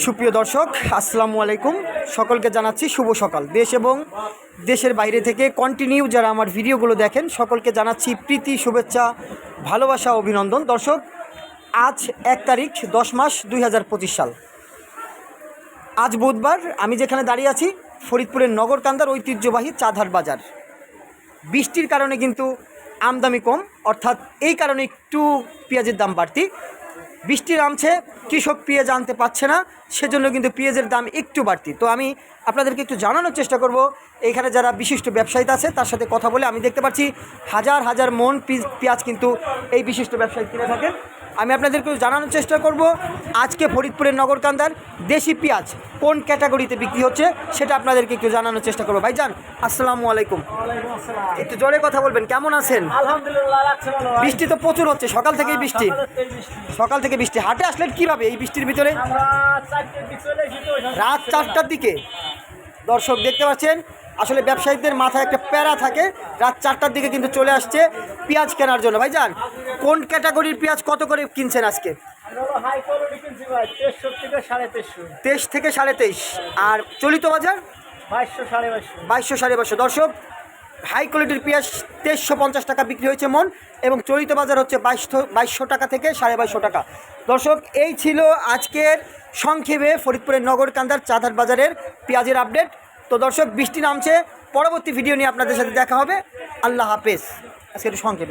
সুপ্রিয় দর্শক, আসসালামু আলাইকুম। সকলকে জানাচ্ছি শুভ সকাল। দেশ এবং দেশের বাইরে থেকে কন্টিনিউ যারা আমার ভিডিওগুলো দেখেন সকলকে জানাচ্ছি প্রীতি, শুভেচ্ছা, ভালোবাসা, অভিনন্দন। দর্শক, আজ 1 তারিখ 10 মাস 2025 সাল। আজ বুধবার। আমি যেখানে দাঁড়িয়ে আছি ফরিদপুরের নগরকান্দার ঐতিহ্যবাহী চাঁদহাট বাজার। বৃষ্টির কারণে কিন্তু আমদানি কম, অর্থাৎ এই কারণে একটু পেঁয়াজের দাম বাড়তি। বৃষ্টি নামছে, কৃষক পেঁয়াজ আনতে পারছে না, সেজন্য কিন্তু পেঁয়াজের দাম একটু বাড়তি। তো আমি আপনাদেরকে একটু জানানোর চেষ্টা করব, এইখানে যারা বিশিষ্ট ব্যবসায়ী আছে তার সাথে কথা বলে আমি দেখতে পাচ্ছি হাজার হাজার মন পেঁয়াজ কিন্তু এই বিশিষ্ট ব্যবসায়ী কিনে থাকেন। আমি আপনাদেরকে জানানোর চেষ্টা করব আজকে ফরিদপুরের নগরকান্দার দেশি পেঁয়াজ কোন ক্যাটাগরিতে বিক্রি হচ্ছে সেটা আপনাদেরকে একটু জানানোর চেষ্টা করবো। ভাইজান, আসসালামু আলাইকুম। একটু জোরে কথা বলবেন, কেমন আছেন? আলহামদুলিল্লাহ। বৃষ্টি তো প্রচুর হচ্ছে, সকাল থেকেই বৃষ্টি। সকাল থেকে বৃষ্টি। হাটে আসলেন কিভাবে এই বৃষ্টির ভিতরে? রাত 4টার দিকে। দর্শক দেখতে পাচ্ছেন, আসলে ব্যবসায়ীদের মাথায় একটা প্যারা থাকে। রাত 4টার দিকে কিন্তু চলে আসছে পেঁয়াজ কেনার জন্য। ভাইজান, কোন ক্যাটাগরির পেঁয়াজ কত করে কিনছেন আজকে? 23 থেকে 23.5। আর চলিত বাজার 2200 2250। দর্শক, হাই কোয়ালিটির পেঁয়াজ 2350 টাকা বিক্রি হয়েছে মন, এবং চলিত বাজার হচ্ছে 2200 টাকা থেকে 2250 টাকা। দর্শক, এই ছিল আজকের সংক্ষেপে ফরিদপুরের নগরকান্দার চাঁদহাট বাজারের পেঁয়াজের আপডেট। তো দর্শক, বৃষ্টি নামছে, পরবর্তী ভিডিও নিয়ে আপনাদের সাথে দেখা হবে। আল্লাহ হাফেজ। আজকে একটু সংক্ষেপে।